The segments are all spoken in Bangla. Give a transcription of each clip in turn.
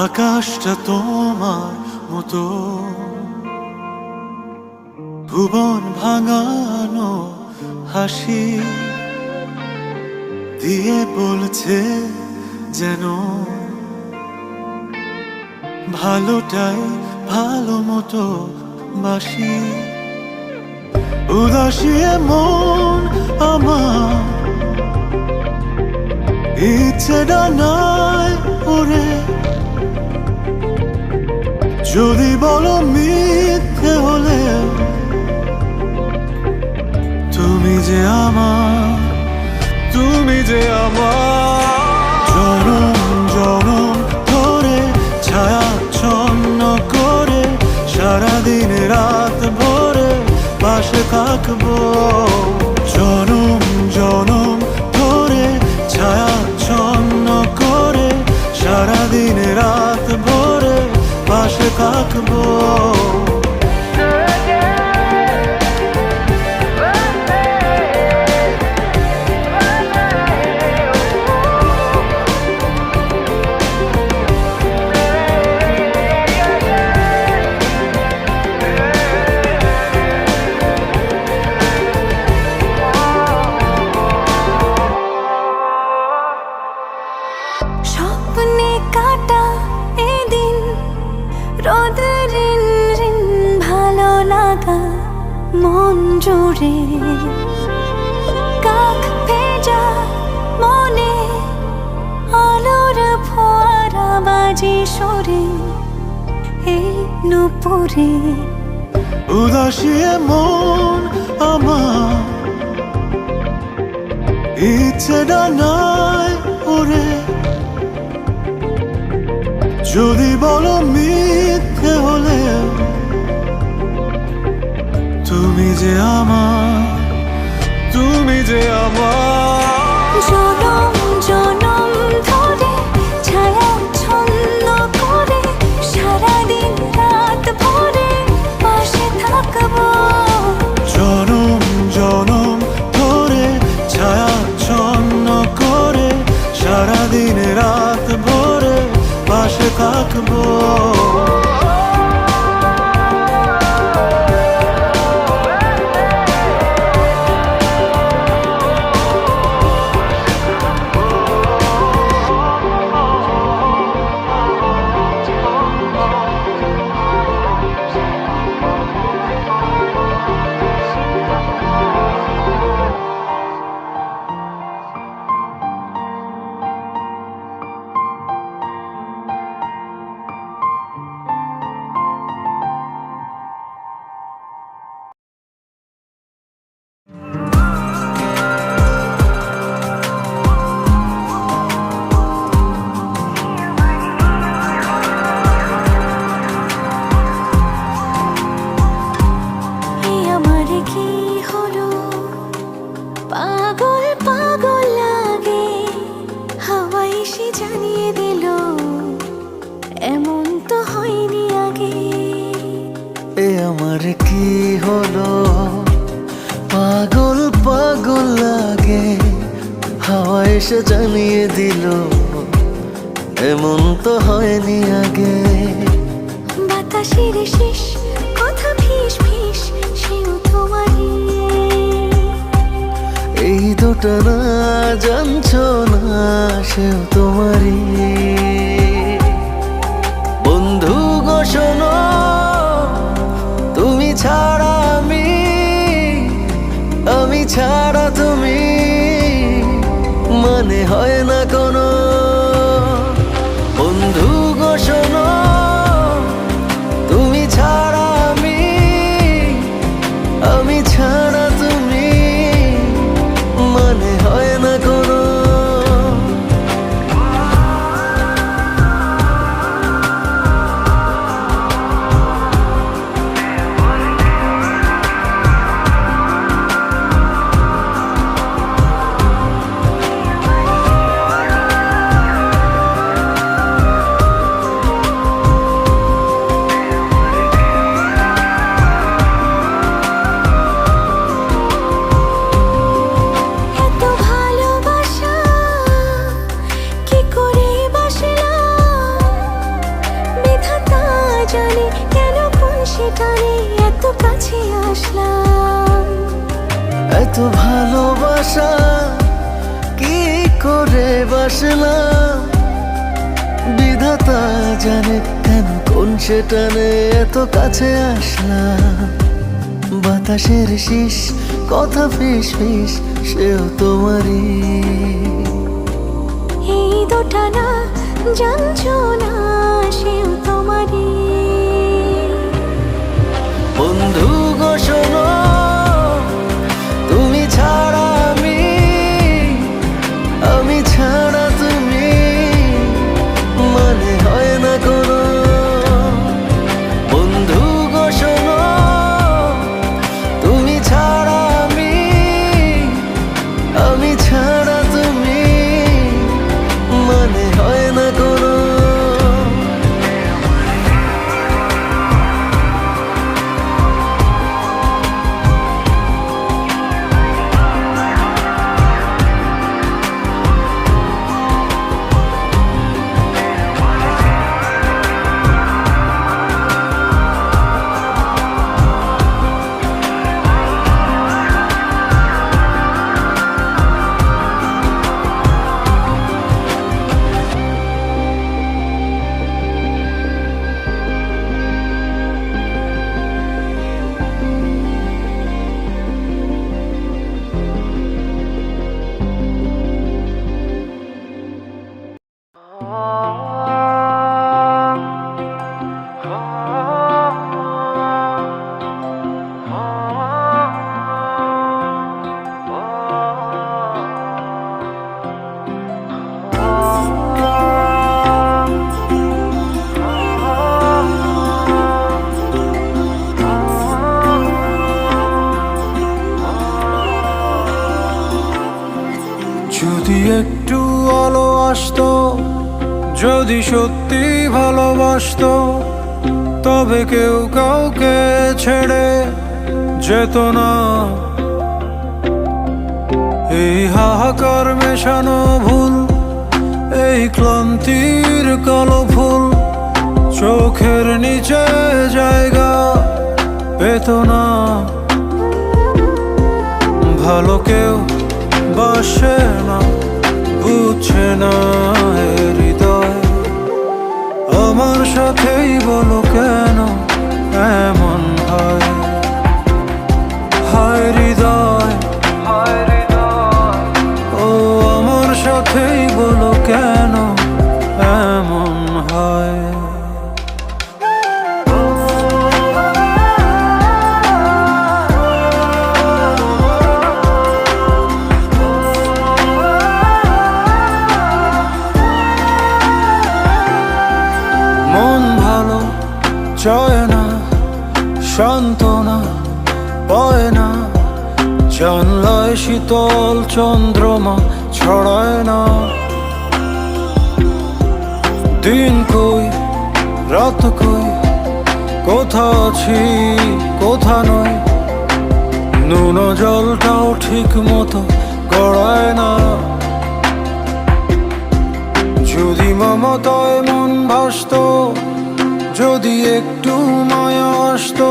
আকাশটা তোমার মতো ভুবন ভাঙানো হাসি দিয়ে বলছে যেন ভালোটাই ভালো মতো বাসি। উদাসী মন আমার ইচ্ছে ডানায় ওরে, যদি বলো মিথ্যে হলে তুমি যে আমার, তুমি যে আমার। জনম জনম ধরে ছায়াচ্ছন্ন করে সারাদিন রাত ভরে পাশে থাকবো। জনম জনম ধরে ছায়াচ্ছন্ন করে সারাদিন রাত ভরে পাশে থাকবো। স্বপ্নে কাটা এদিন রোদে রিন রিন ভালো লাগা মন জুড়ে, কাক ভেজা মনে আলোর ফোয়ারা বাজি সরে এই নুপুরে। উদাসী মন আমার ইচ্ছে ডানায় ওরে, যদি বলো মিথ্যে হলে তুমি যে আমার, তুমি যে আমার। জনম জনম ধরে ছায়াচ্ছন্ন করে সারাদিন রাত ভরে পাশে থাকবো। জনম জনম ধরে ছায়াচ্ছন্ন করে সারাদিন রাত ভরে পাশে থাকবো। পাগল পাগল লাগে হাওয়াই সে জানিয়ে দিল এমন তো হয়নি আগে। এ আমার কি হলো, পাগল পাগল লাগে হাওয়া এসে জানিয়ে দিল এমন তো হয়নি আগে। বাতাসের শেষ কথা ফিস ফিস সেও তোমারই, এই দুটো না জানছো না সেও তোমারই। বন্ধু গো শোনো, তুমি ছাড়া আমি ছাড়া তুমি মানে হয় না কোনো। বন্ধু গো শোনো, তুমি ছাড়া আমি ছাড়া তুমি মানে হয় না কোনো। আছে টানে এত কাছে আসলাম। এত ভালোবাসা কি করে বাসলাম, বিধাতা জানে কেন কোন সে টানে এত কাছে আসলাম। বাতাসের শীষ কথা ফিস ফিস সেও তোমারই, এই দোটানা জানছো না সেও তোমারই। বন্ধু গো শোনো, তুমি ছাড়া আমি ছাড়া তুমি মানে হয় না কোনো। বন্ধু গো শোনো, তুমি ছাড়া আমি ছাড়া তুমি মানে হয় না কোনো। যদি একটু আলো আসতো, যদি সত্যি ভালোবাসতো, তবে কেউ কাউকে ছেড়ে যেত না। এই হাহাকার মেশানো ভুল, এই ক্লান্তির কালো ফুল চোখের নিচে জায়গা পেত না। ভালো কেউ বাসে না, বুঝছে না এ হৃদয়। আমার সাথেই বলো কেন এমন হয়। হায় হৃদয়, ও আমার সাথেই বলো কেন এমন হয়। চায় না সান্ত্বনা পায় না, জানলায় শীতল চন্দ্রমা ছড়ায় না। দিন কই রাত কই, কোথা আছি কোথা নয়, নুন জলটাও ঠিক মতো গড়ায় না। যদি মমতায় মন ভাসতো, যদি একটু মায়া আসতো,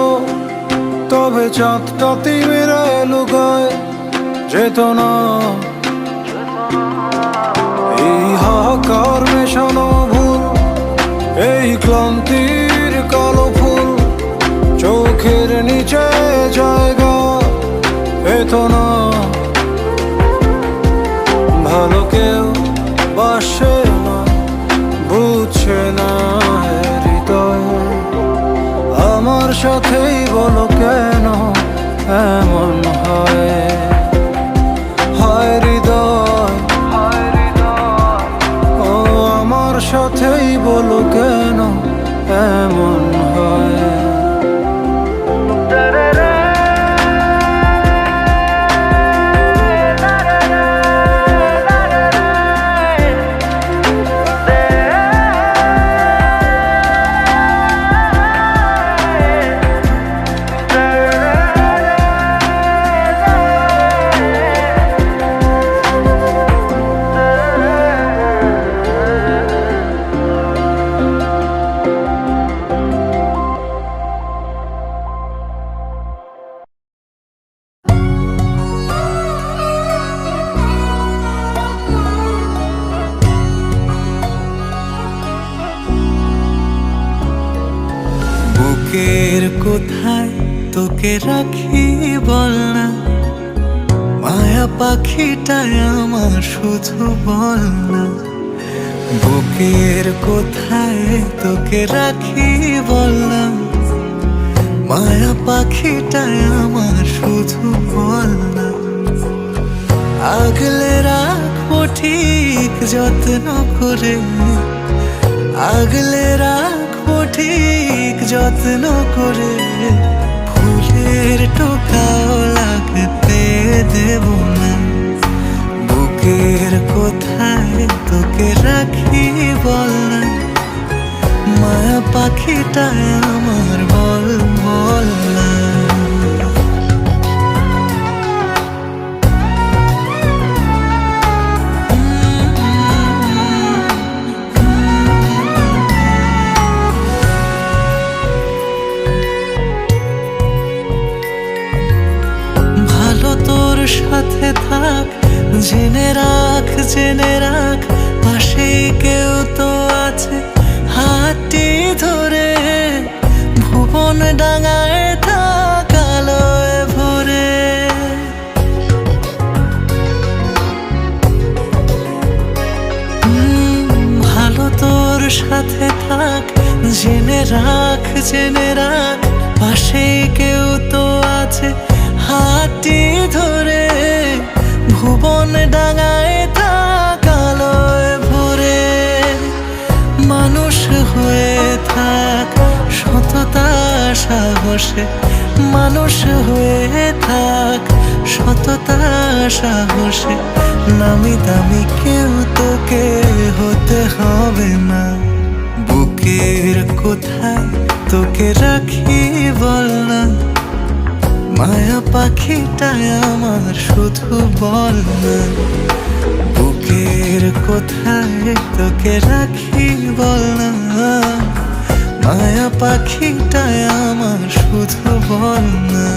তবে চাঁদটা তিমিরে লুকায় যেত না। এই হাহাকার মেশানো ভুল, এই ক্লান্তির কালো ফুল চোখের নিচে জায়গা পেত না। ভালো কেউ বাসে না, বুঝছে না হৃদয়। আমার সাথেই বলো কেন এমন হয়। হায় হৃদয়, ও আমার সাথেই বলো কেন এমন হয়। বুকের কোথায় তোকে রাখি বল না, মায়া পাখিটায় আমার শুধু বল না। বুকের কোথায় তোকে রাখি বল না, মায়া পাখিটায় আমার শুধু বল না। আগলে রাখবো ঠিক যত্ন করে, আগলে রাখবো ঠিক যত্ন করে, ফুলের টোকাও লাগতে দেব না। বুকের কোথায় তোকে রাখি বল না, মায়া পাখিটায় আমার বল বল না। তোর সাথে থাক, জেনে রাখ জেনে রাখ, পাশেই কেউ তো আছে হাতটি ধরে। ভুবন ডাঙায় থাক আলোয় ভরে, ভালো তোর সাথে থাক, জেনে রাখ জেনে রাখ, পাশেই কেউ তো আছে হাতটি ধরে। ভুবন ডাঙায় থাক আলোয় ভরে, মানুষ হয়ে থাক সততা সাহসে, মানুষ হয়ে থাক সততা সাহসে। নামি দামি কেউ তোকে হতে হবে না। বুকের কোথায় তোকে রাখি বল না, মায়া পাখিটায় আমার শুধু বল না। বুকের কোথায় তোকে রাখি বল না, মায়া পাখিটায় আমার শুধু বল না।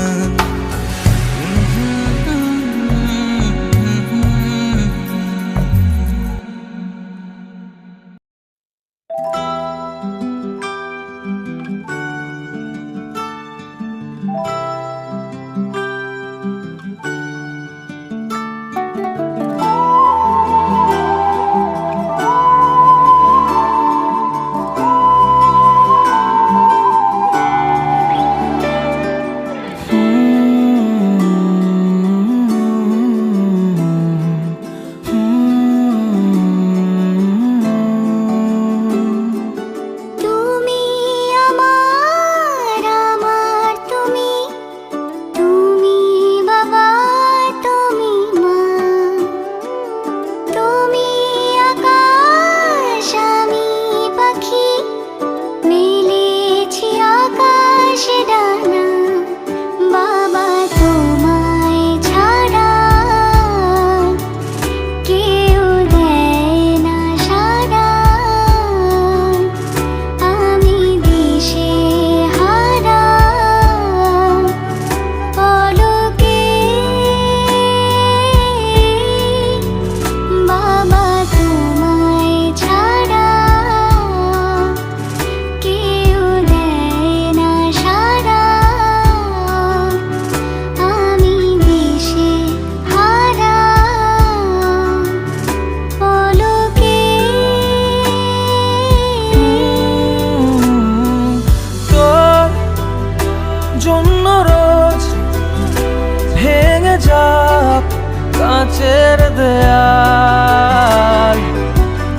কাঁচের দেয়াল,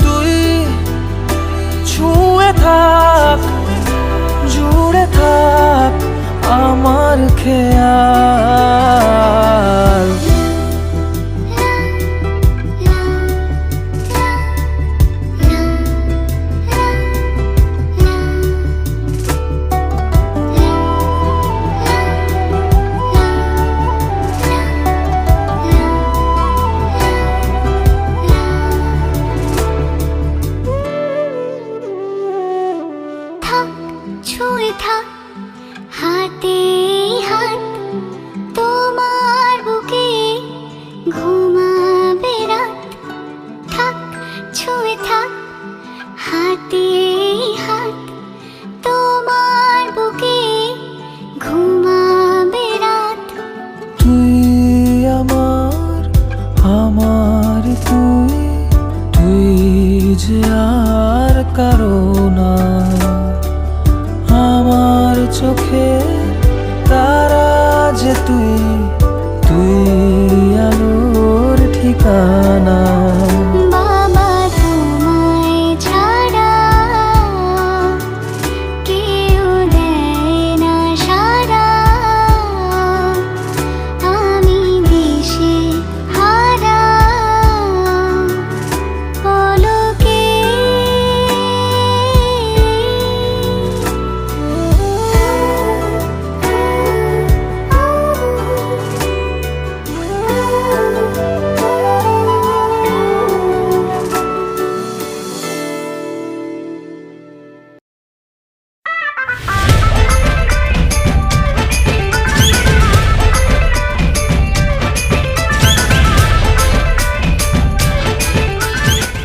তুই ছুঁয়ে থাক জুড়ে থাক আমার খেয়াল। ছুঁয়ে থাক হাতে হাত আর কারো না। আমার চোখে তারা যে তুই, তুই আলোর ঠিকানা। বাবা তোমায় ছাড়া কেউ দেয় না সাড়া, আমি দিশে হারা পলকে।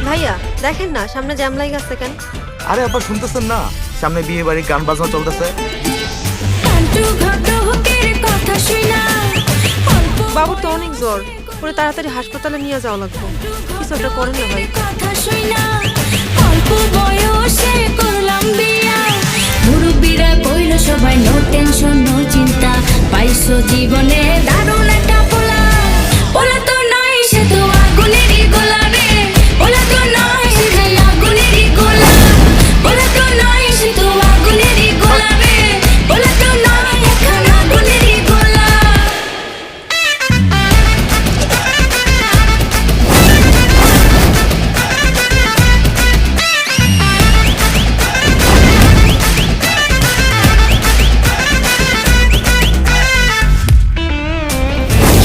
ভাইয়া দেখেন না সামনে জ্যাম লাইগ আছে কেন? আরে আবার শুনতেছেন না, সামনে বিয়ে বাড়ি গান বাজনা চলতেছে। বাবুর তো অনেক জ্বর, ওরে তাড়াতাড়ি হাসপাতালে নিয়ে যাওয়া লাগবে। কিছু একটা করেন না ভাই। অল্প বয়সে করলাম বিয়া, মুরব্বীরা কইল সবাই নো টেনশন নো চিন্তা, পাইছো জীবনে দারুণ একটা পোলা। পোলা তো নয় সে তো আগুনেরই গোলা রে, পোলা তো নয় সে যে আগুনেরই গোলা, পোলা তো নয় সে তো আগুনেরই গোলা রে, পোলা তো নয় এখন আগুনেরই গোলা।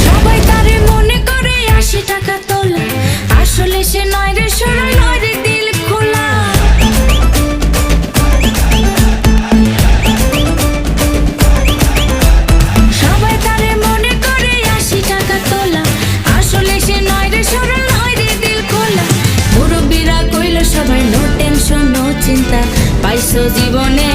সবাই তারে মনে করে 80 টাকা তোলা, আসলে সে নয় রে সরল, নয় রে দিল খোলা। সবাই তারে মনে করে 80 টাকা তোলা, আসলে সে নয় রে সরল, নয় রে দিল খোলা। মুরব্বীরা কইল সবাই নো টেনশন নো চিন্তা, পাইছো জীবনে